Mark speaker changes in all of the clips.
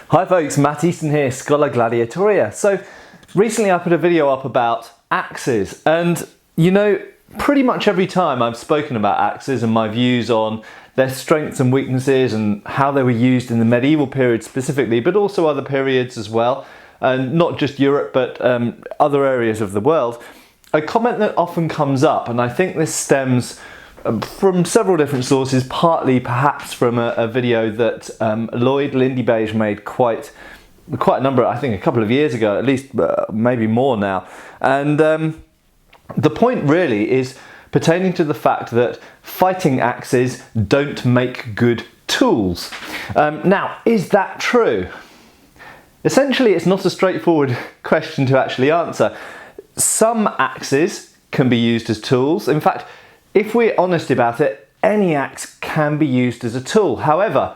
Speaker 1: Hi folks, Matt Easton here, Schola Gladiatoria. So recently I put a video up about axes, and you know, pretty much every time I've spoken about axes and my views on their strengths and weaknesses and how they were used in the medieval period specifically, but also other periods as well, and not just Europe but other areas of the world, a comment that often comes up, and I think this stems from several different sources, partly perhaps from a video that Lloyd Lindybeige made quite a number, I think a couple of years ago, at least maybe more now. And the point really is pertaining to the fact that fighting axes don't make good tools. Now, is that true? Essentially, it's not a straightforward question to actually answer. Some axes can be used as tools. In fact, if we're honest about it, any axe can be used as a tool. However,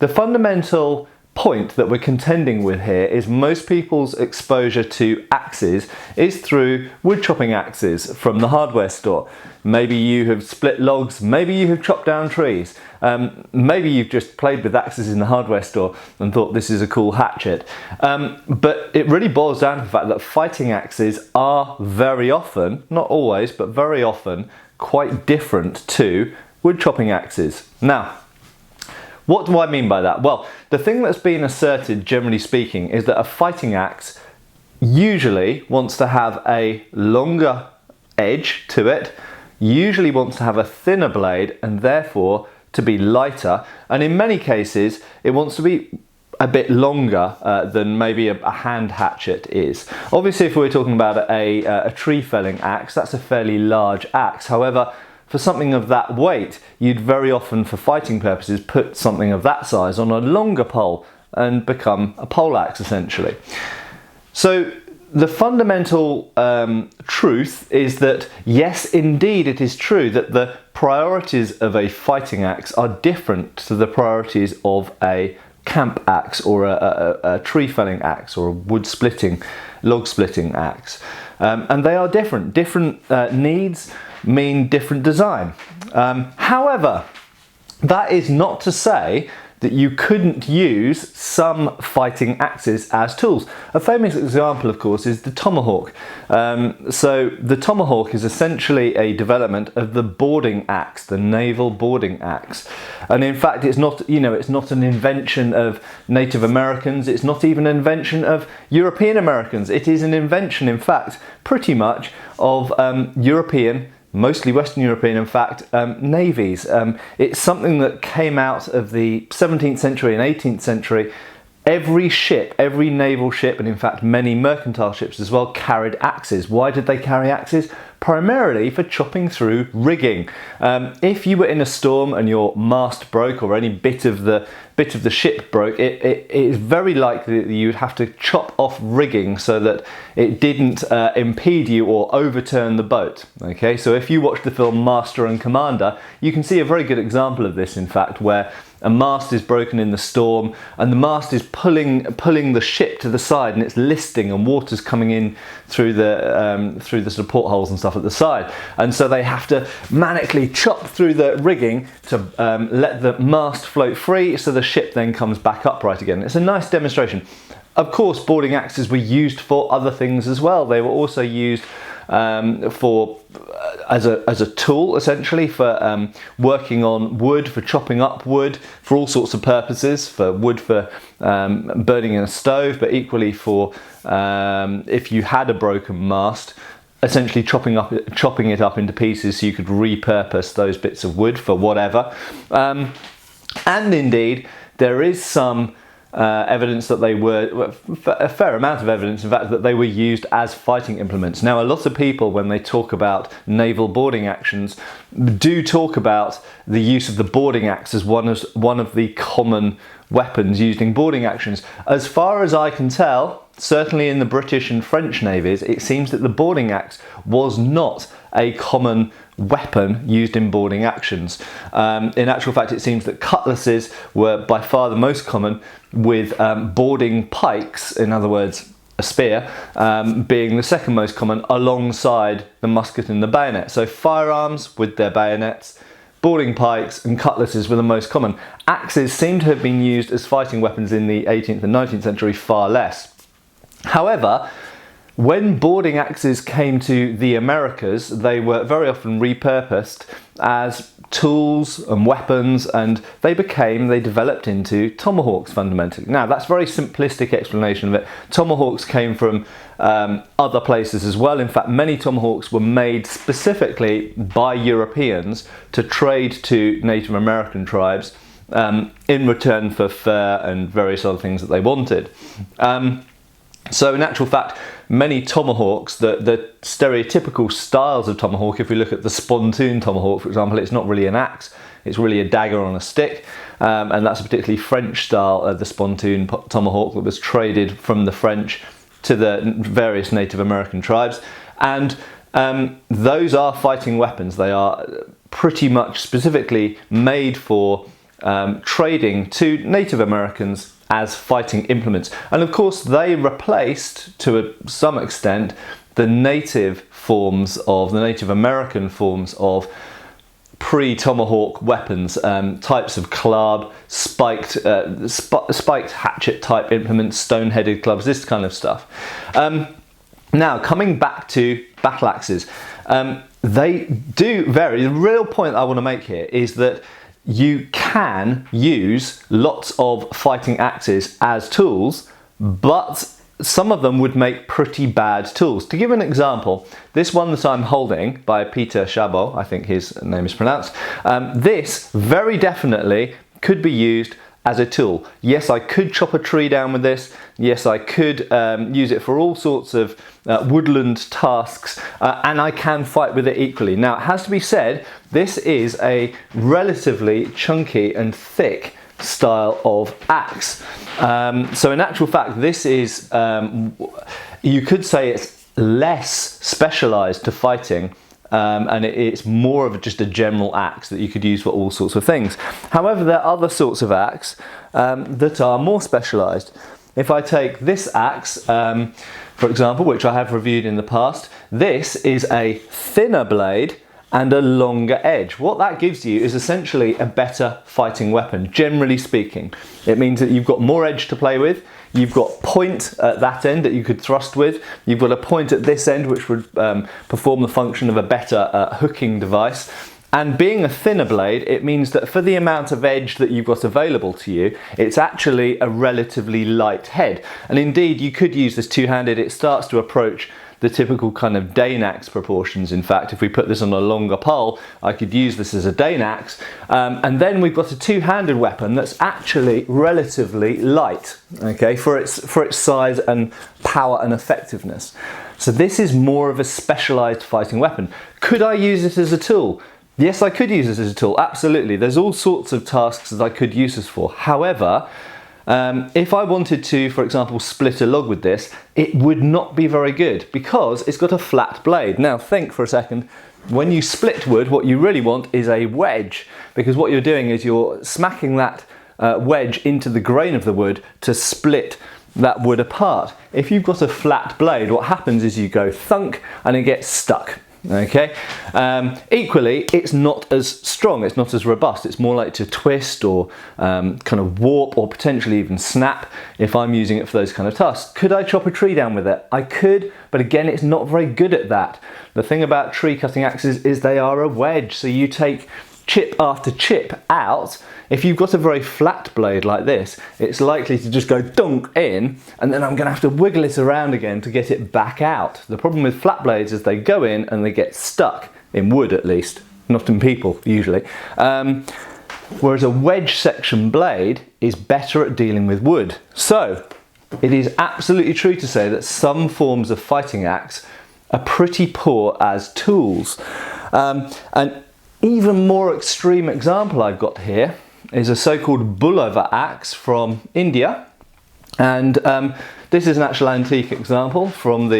Speaker 1: the fundamental point that we're contending with here is most people's exposure to axes is through wood chopping axes from the hardware store. Maybe you have split logs, maybe you have chopped down trees, maybe you've just played with axes in the hardware store and thought this is a cool hatchet. But it really boils down to the fact that fighting axes are very often, not always, but very often, quite different to wood chopping axes. Now, what do I mean by that? Well, the thing that's been asserted, generally speaking, is that a fighting axe usually wants to have a longer edge to it, usually wants to have a thinner blade, and therefore to be lighter, and in many cases it wants to be a bit longer than maybe a hand hatchet is. Obviously, if we're talking about a tree felling axe, that's a fairly large axe. However, for something of that weight, you'd very often, for fighting purposes, put something of that size on a longer pole and become a pole axe essentially. So the fundamental truth is that yes, indeed, it is true that the priorities of a fighting axe are different to the priorities of a camp axe or a tree felling axe or a wood splitting, log splitting axe. And they are different. Different needs mean different design. However, that is not to say that you couldn't use some fighting axes as tools. A famous example, of course, is the Tomahawk. So the Tomahawk is essentially a development of the boarding axe, the naval boarding axe. And in fact, it's not, it's not an invention of Native Americans. It's not even an invention of European Americans. It is an invention, in fact, pretty much of European, mostly Western European, in fact, navies. It's something that came out of the 17th century and 18th century. Every ship, every naval ship, and in fact many mercantile ships as well, carried axes. Why did they carry axes? Primarily for chopping through rigging. If you were in a storm and your mast broke or any bit of the ship broke, it is very likely that you'd have to chop off rigging so that it didn't impede you or overturn the boat. Okay, so if you watch the film Master and Commander, you can see a very good example of this, in fact, where a mast is broken in the storm and the mast is pulling the ship to the side and it's listing and water's coming in through the sort of portholes and stuff at the side, and so they have to manically chop through the rigging to let the mast float free so the ship then comes back upright again. It's a nice demonstration. Of course, boarding axes were used for other things as well. They were also used as a tool, essentially, for working on wood, for chopping up wood, for all sorts of purposes, for wood for burning in a stove, but equally for if you had a broken mast, essentially chopping it up into pieces so you could repurpose those bits of wood for whatever. And indeed, there is some evidence that they were, a fair amount of evidence in fact, that they were used as fighting implements. Now, a lot of people, when they talk about naval boarding actions, do talk about the use of the boarding axe as one of the common weapons used in boarding actions. As far as I can tell, certainly in the British and French navies, it seems that the boarding axe was not a common weapon used in boarding actions. In actual fact, it seems that cutlasses were by far the most common, with boarding pikes, in other words a spear, being the second most common alongside the musket and the bayonet. So firearms with their bayonets, boarding pikes and cutlasses were the most common. Axes seem to have been used as fighting weapons in the 18th and 19th century far less. However, when boarding axes came to the Americas, they were very often repurposed as tools and weapons, and they developed into tomahawks fundamentally. Now, that's a very simplistic explanation of it. Tomahawks came from other places as well. In fact, many tomahawks were made specifically by Europeans to trade to Native American tribes in return for fur and various other things that they wanted. So in actual fact, many tomahawks, the stereotypical styles of tomahawk, if we look at the spontoon tomahawk, for example, it's not really an axe, it's really a dagger on a stick. And that's a particularly French style of the spontoon tomahawk that was traded from the French to the various Native American tribes. And those are fighting weapons. They are pretty much specifically made for trading to Native Americans as fighting implements. And of course they replaced, to some extent, the native American forms of pre-tomahawk weapons, types of club, spiked hatchet type implements, stone-headed clubs, this kind of stuff. Now, coming back to battle axes, they do vary. The real point I want to make here is that you can use lots of fighting axes as tools, but some of them would make pretty bad tools. To give an example, this one that I'm holding by Peter Chabot, I think his name is pronounced, this very definitely could be used as a tool. Yes, I could chop a tree down with this. Yes, I could use it for all sorts of woodland tasks, and I can fight with it equally. Now, it has to be said, this is a relatively chunky and thick style of axe. So in actual fact, this is, you could say it's less specialized to fighting, and it's more of just a general axe that you could use for all sorts of things. However, there are other sorts of axe that are more specialized. If I take this axe, for example, which I have reviewed in the past, this is a thinner blade and a longer edge. What that gives you is essentially a better fighting weapon, generally speaking. It means that you've got more edge to play with, you've got point at that end that you could thrust with, you've got a point at this end which would perform the function of a better hooking device. And being a thinner blade, it means that for the amount of edge that you've got available to you, it's actually a relatively light head. And indeed, you could use this two-handed. It starts to approach the typical kind of Dane axe proportions. In fact, if we put this on a longer pole, I could use this as a Dane axe. And then we've got a two-handed weapon that's actually relatively light, okay, for its size and power and effectiveness. So this is more of a specialized fighting weapon. Could I use it as a tool? Yes, I could use this as a tool, absolutely. There's all sorts of tasks that I could use this for. However, if I wanted to, for example, split a log with this, it would not be very good because it's got a flat blade. Now think for a second, when you split wood, what you really want is a wedge, because what you're doing is you're smacking that wedge into the grain of the wood to split that wood apart. If you've got a flat blade, what happens is you go thunk and it gets stuck. Okay. Equally, it's not as strong, it's not as robust, it's more likely to twist or kind of warp or potentially even snap if I'm using it for those kind of tasks. Could I chop a tree down with it? I could, but again, it's not very good at that. The thing about tree cutting axes is they are a wedge, so you take chip after chip out. If you've got a very flat blade like this, it's likely to just go dunk in, and then I'm going to have to wiggle it around again to get it back out. The problem with flat blades is they go in and they get stuck, in wood at least, not in people usually. Whereas a wedge section blade is better at dealing with wood. So it is absolutely true to say that some forms of fighting axe are pretty poor as tools. And even more extreme example I've got here is a so-called bullova axe from India, and this is an actual antique example from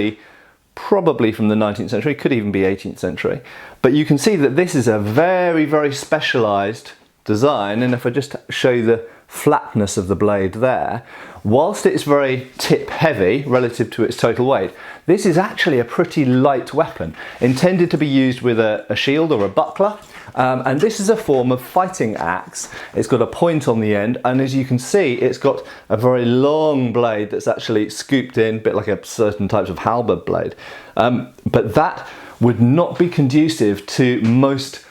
Speaker 1: probably from the 19th century, could even be 18th century, but you can see that this is a very, very specialized design. And if I just show you the flatness of the blade there, whilst it's very tip heavy relative to its total weight, this is actually a pretty light weapon, intended to be used with a shield or a buckler. And this is a form of fighting axe. It's got a point on the end, and as you can see, it's got a very long blade that's actually scooped in, a bit like a certain types of halberd blade. But that would not be conducive to most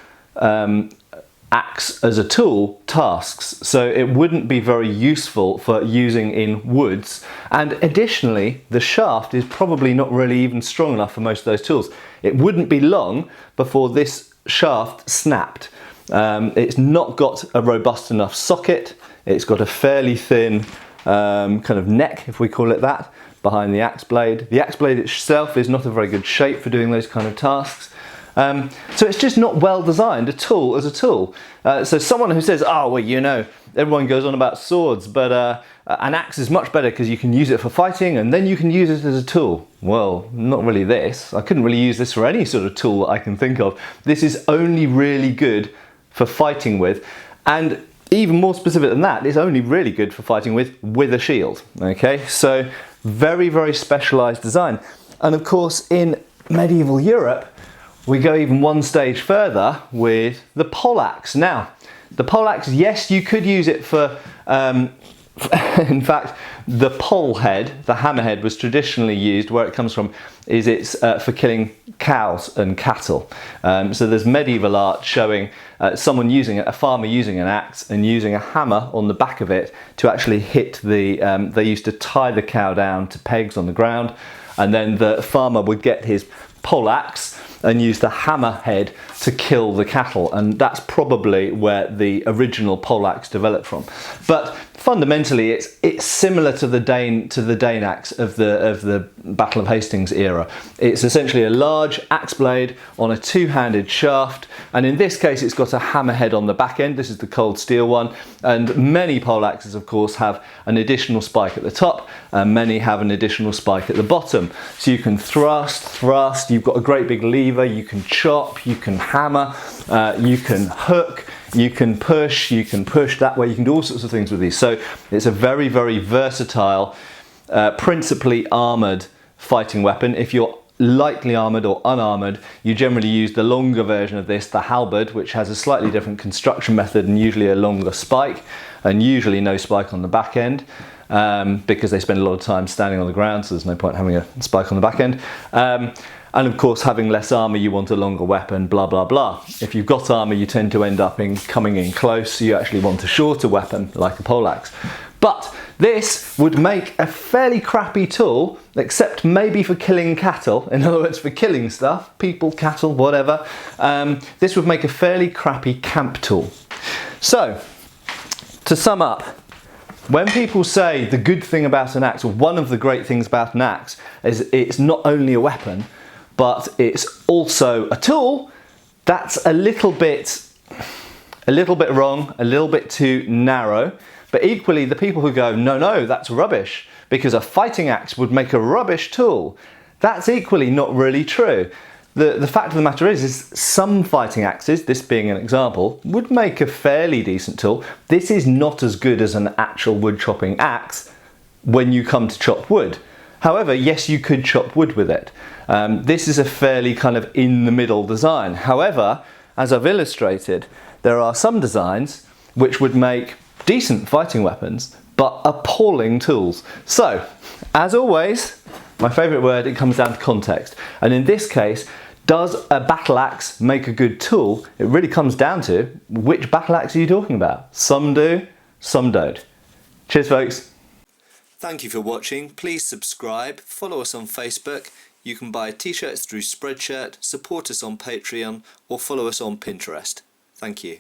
Speaker 1: axe as a tool tasks, so it wouldn't be very useful for using in woods. And additionally, the shaft is probably not really even strong enough for most of those tools. It wouldn't be long before this shaft snapped. It's not got a robust enough socket. It's got a fairly thin kind of neck, if we call it that, behind the axe blade. The axe blade itself is not a very good shape for doing those kind of tasks. So it's just not well designed at all as a tool. So someone who says, oh, well, you know, everyone goes on about swords, but an axe is much better because you can use it for fighting and then you can use it as a tool. Well, not really this. I couldn't really use this for any sort of tool that I can think of. This is only really good for fighting with, and even more specific than that, it's only really good for fighting with a shield. Okay, so very, very specialized design. And of course, in medieval Europe, we go even one stage further with the poleaxe. Now, the poleaxe, yes, you could use it for, in fact, the pole head, the hammerhead, was traditionally used, where it comes from is it's for killing cows and cattle. So there's medieval art showing someone using it, a farmer using an axe and using a hammer on the back of it to actually hit the, they used to tie the cow down to pegs on the ground, and then the farmer would get his poleaxe and use the hammerhead to kill the cattle, and that's probably where the original poleaxe developed from. But fundamentally, it's similar to the Dane axe of the Battle of Hastings era. It's essentially a large axe blade on a two-handed shaft, and in this case, it's got a hammerhead on the back end. This is the cold steel one, and many poleaxes, of course, have an additional spike at the top, and many have an additional spike at the bottom. So you can thrust. You've got a great big lever. You can chop. You can hammer. You can hook. You can push that way, you can do all sorts of things with these. So it's a very, very versatile, principally armoured fighting weapon. If you're lightly armoured or unarmoured, you generally use the longer version of this, the halberd, which has a slightly different construction method and usually a longer spike, and usually no spike on the back end, because they spend a lot of time standing on the ground, so there's no point having a spike on the back end. And of course, having less armour, you want a longer weapon, blah, blah, blah. If you've got armour, you tend to end up coming in close, so you actually want a shorter weapon, like a poleaxe. But this would make a fairly crappy tool, except maybe for killing cattle. In other words, for killing stuff, people, cattle, whatever. This would make a fairly crappy camp tool. So, to sum up, when people say the good thing about an axe, or one of the great things about an axe, is it's not only a weapon, but it's also a tool, that's a little bit wrong, a little bit too narrow. But equally, the people who go, no, that's rubbish, because a fighting axe would make a rubbish tool, that's equally not really true. The fact of the matter is some fighting axes, this being an example, would make a fairly decent tool. This is not as good as an actual wood chopping axe when you come to chop wood. However, yes, you could chop wood with it. This is a fairly kind of in the middle design. However, as I've illustrated, there are some designs which would make decent fighting weapons, but appalling tools. So, as always, my favourite word, it comes down to context. And in this case, does a battle axe make a good tool? It really comes down to which battle axe are you talking about? Some do, some don't. Cheers, folks.
Speaker 2: Thank you for watching. Please subscribe, follow us on Facebook. You can buy t-shirts through Spreadshirt, support us on Patreon, or follow us on Pinterest. Thank you.